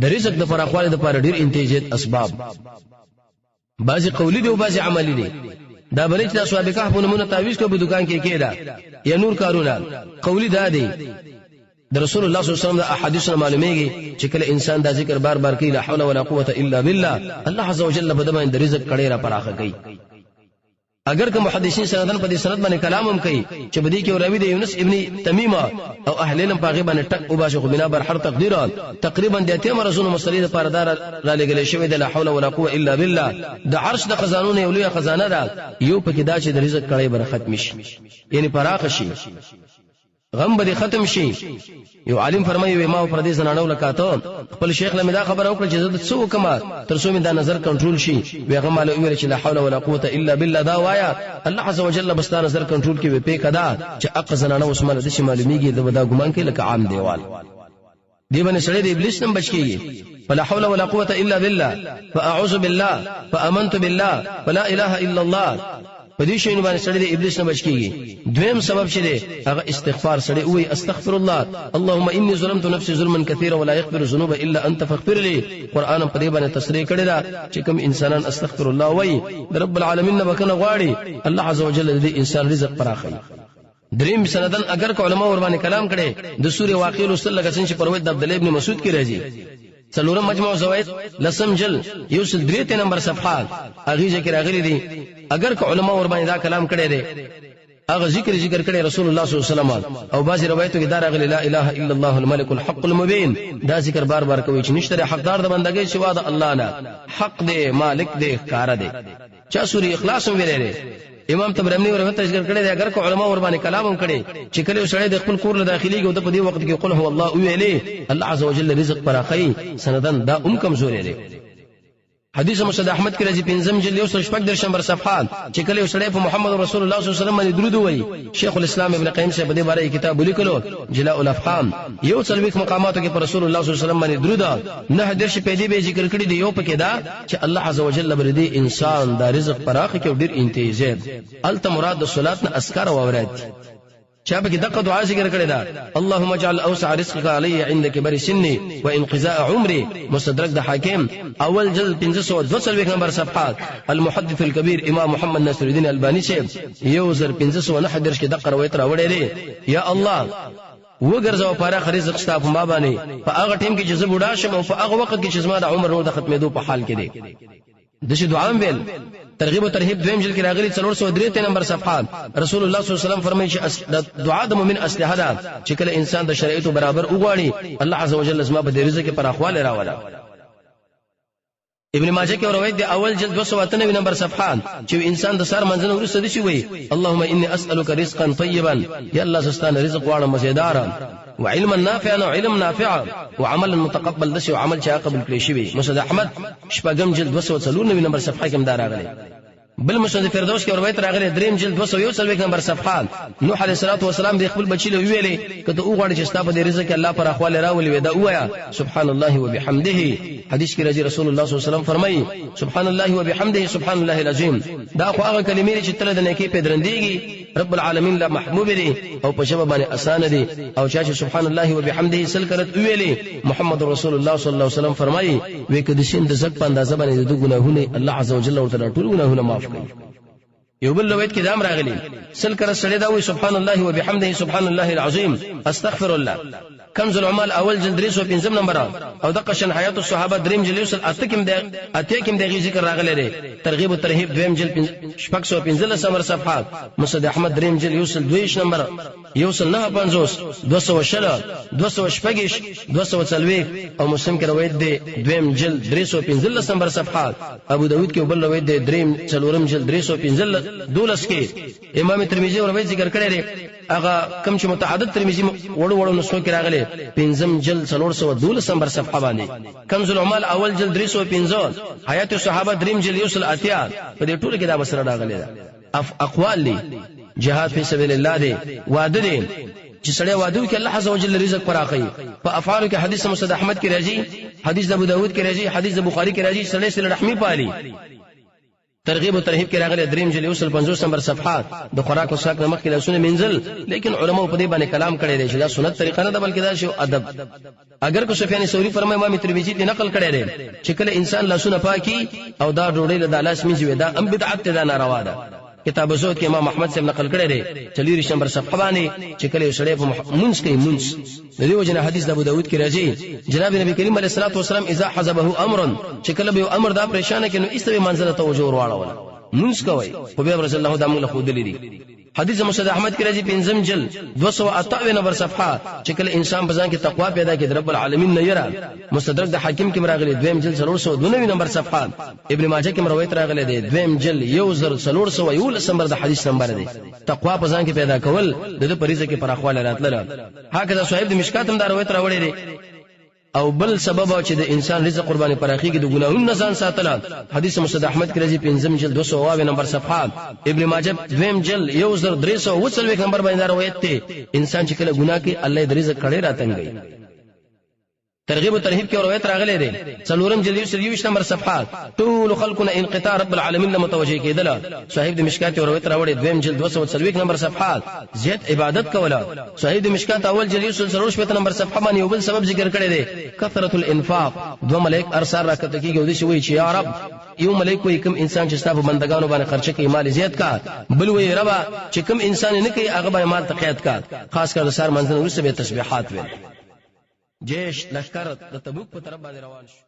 د رزق د فراخوالي د لپاره ډیر انتهاجات اسباب بعضی قولی دي او بعضی عملی دي دا بلې چې اصحاب کهف نمونه تعویذ کو په دکان کې کېدا یا نور کارونه قولی دا دي د رسول الله صلی الله علیه وسلم د احادیث معلومیږي چې کله انسان دا ذکر بار بار کوي لا حول ولا قوه الا بالله الله عز وجل په دمه د رزق کړي را پراخه کوي اگر که محدثین سندن په دې سند باندې کلام هم کوي چې بدی کې راوی دی یونس ابن تمیمه او اهل علم په غیبه ټک او باشه خو بنا بر هر تقدیر تقریبا د اتم رسول مسلې د پاردار را لګل شوی د لا حول ولا قوه الا بالله د عرش د خزانونو یو لوی خزانه ده یو پکې دا چې د رزق کړي بر ختم شي یعنی پراخ شي غم به ختم شي یو عالم فرمایي ما پر دې زنانو لکاته خپل شیخ له دا خبره وکړه چې زه څه وکما تر څو مې دا نظر کنټرول شي ویغه مال ویل چې لا حول ولا قوه الا بالله دا وایا الله عز وجل بس دا نظر کنټرول کې په کدا چې اق زنانو اسمه د شي معلومیږي دا ګمان کې لکه عام دیوال دی باندې سړی د ابلیس نم بچ کیږي فلا حول ولا قوه الا بالله فاعوذ بالله فامنت بالله ولا اله الا الله په دې شی باندې سړی د ابلیس نه بچ کیږي دویم سبب چې دی هغه استغفار سړی وای استغفر الله اللهم اني ظلمت نفسي ظلما كثيرا ولا يغفر الذنوب الا انت فاغفر لي قران په دې باندې تصریح کړی دا چې کوم انسانان استغفر الله وای رب العالمین بکنه غواړي الله عز وجل دې انسان رزق پراخي دریم سندن اگر علماء ور باندې کلام کړي د سورې واقع رسول الله څنګه پروي د عبد الله ابن مسعود کې راځي څلورم مجموع زوائد لسم جل یوسل 3 نمبر صفحات اغه ذکر اغلی دي اگر که علماء ور باندې دا کلام کړي دي اغه ذکر کړي رسول الله صلی الله علیه وسلم او بعضی روایتو کې دا راغلي لا اله الا الله الملك الحق المبين دا ذکر بار بار کوي چې نشته حقدار د بندګۍ سوا د الله نه حق دی مالک دی کار دی چا سوري اخلاص ویلې امام طبرانی ورته ذکر کړی دی اگر کو علماء ور باندې کلام هم کړي چې کله سړی د خپل کور له داخليږي او د په دې وخت کې قل هو الله ویلې الله عز وجل رزق پراخي سندن دا کمزوري دی حدیث مسند احمد کې راځي پنځم جلد یو شپږ درشم صفحات چې کله یو سړی په محمد رسول الله صلی الله علیه وسلم باندې درود وایي شیخ الاسلام ابن قیم صاحب دې باره کتاب لیکلو جلاء الافهام یو څلويخ مقاماتو کې پر رسول الله صلی الله علیه وسلم باندې درود نه درش په دې به ذکر کړی دی یو پکې دا چې الله عز وجل بر دې انسان دا رزق پراخ کې ډیر انتهاز الته مراد د صلات نه اسکار او اورات چا به دغه دعا ذکر کړی دا اللهم اجعل اوسع رزقك علي عند كبر سني وانقضاء عمري مستدرک د حاکم اول جلد 522 نمبر صفحات المحدث الكبير امام محمد ناصر الدين الباني صاحب یو زر 509 درش کې دغه روایت راوړی دی یا الله وګرځاو پاره رزق ستا په ما باندې په هغه ټیم کې چې زه بوډا شم او په هغه وخت کې چې زما د عمر نور د ختمېدو په حال کې دی دغه دعا ویل ترغیب او ترهیب دویم جلد کې راغلي 403 نمبر صفحات رسول الله صلی الله علیه وسلم فرمایي چې دعا د مؤمن اسلحه ده چې کله انسان د شریعت برابر وګواړي الله عز وجل زما په رزق کې پراخواله راولا ابن ماجه کې روایت دی اول جلد 298 نمبر صفحات چې انسان د سر منځنه ورسره دي شي وي اللهم اني اسالك رزقا طيبا یا الله زستانه رزق غواړم مزیدار وعلما نافعا وعلم نافعا وعمل متقبل دشي وعمل چې قبل کړی شي مسند احمد شپږم جلد 294 نمبر صفحه کې مدار راغلی بل مسند فردوس کې روایت راغلی دریم جلد 201 نمبر صفحات نوح علیه السلام د خپل بچی له ویلې کته وګړي چې ستاسو د رزق الله پر اخواله راولي ودا وایا سبحان الله وبحمده حدیث کې راځي رسول الله صلی الله علیه وسلم فرمایي سبحان الله وبحمده سبحان الله العظیم دا خو هغه کلمې چې تل د نیکی په درندېږي رب العالمین لا محبوب دي او په شبه باندې اسان دي او چې سبحان الله وبحمده سل کرت ویلې محمد رسول الله صلی الله علیه وسلم فرمایي وې کدي شین د زک په اندازه باندې د ګناهونه الله عز وجل ورته ټول ګناهونه معاف کوي یو بل روایت کې دام راغلی سل کر سړی دا وی سبحان الله وبحمده سبحان الله العظیم استغفر الله کنز العمال اول جلد 305 نمبر او دغه شن حیات الصحابه دریم جلد یوسل اتکم دغه ذکر راغلی دی ترغیب او ترهیب دویم جلد 615 نمبر صفحات مسند احمد دریم جلد یوسل 2 نمبر یوسل 950 216 215 240 او مسلم کې روایت دی دویم جلد 315 نمبر صفحات ابو داود کې بل روایت دی دریم څلورم جلد 315 دولس کې امام ترمذی روایت ذکر کړی دی هغه کم چې متعدد ترمذی وړو نسخو کې راغلي پنځم جلد 412 نمبر صفحه باندې کنز العمال اول جلد 315 حیات الصحابه دریم جلد یوسل اتیا په دې ټول کې دا مسله راغلي ده اقوال دي جهاد فی سبیل الله دی وعده دی چې سړی وعده کوي الله عز وجل رزق پراخي په افعال کې حدیث مسند احمد کې راځي حدیث ابو داود کې راځي حدیث بخاری کې راځي سړی سره رحمی پالي ترغیب او ترهیب کې راغلي دریم جلد 50 نمبر صفحه د خوراک او ساک نمخ کې لاسونه منزل، لیکن علماء په دې باندې کلام کړی دی چې دا سنت طریقه نه ده بلکې دا شی ادب. اگر کو سفیان ثوری فرمایي امام ترمذی دې نقل کړی دی چې کله انسان لاسونه پاکي او دا ډوډۍ له لاس منځي دا ام بدعت ده ناروا ده. کتاب الزهد کې امام احمد صاحب نقل کړی دی 40 نمبر صفحه باندې چې کله سړی په منځ کې منځ د دې وجنه حدیث د ابو داود کې راځي جناب نبی کریم علیه الصلاه والسلام اذا حزبه امر چې کله به امر دا پریشان کینو ایستوي منځله توجه ورواړول منځ کوي خو به رسول الله د موږ خو دلی حدیث مسعود احمد کې راځي 5 جلد 258 نمبر صفحه چې کله انسان بزان کې تقوا پیدا کړي رب العالمین نه یرا. مستدرک د حاکم کې راغلي 2 جلد 392 نمبر صفحه. ابن ماجه کې روایت راغلي دی 2 جلد 1311 نمبر د حدیث نمبر دی. تقوا بزان کې پیدا کول د پریزه کې پراخواله راتله. هکذا صاحب د مشکات هم دا روایت راوړي دی. او بل سبب چې د انسان رزق قرباني پراخيږي د ګناهونو نزان ساتل. حدیث مسعود احمد کې راځي 5 جلد 200 نمبر صفحه. ابن ماجه 2 جلد 1340 نمبر باندې روایت ته انسان چې کله ګناه کوي الله د رزق کړي راتنګي. ترغیب او ترهیب کې روایت راغلي دي 4 جلد 21 نمبر صفحه. ټول خلقنا انقطاع رب العالمین له متوجه کېدل. صاحب د مشکات روایت راوړي 2 جلد 240 نمبر صفحه. زیات عبادت کوله. صاحب د مشکات اول جلد 140 نمبر صفحه باندې یو بل سبب ذکر کړی دی کثرت الانفاق. دو ملائک ارسال راکته کیږي او د شوی چې یا رب یو ملائک وي کوم انسان چې ستاسو بندگانو باندې خرچه کوي مال زیات کا، بل وی ربا چې کوم انسان نه کوي هغه باندې مال تقیات کا. خاص کر د سار منځنه ورسره به تسبیحات وي. جيش لشکر د تبوک په طرف باندې روان شو.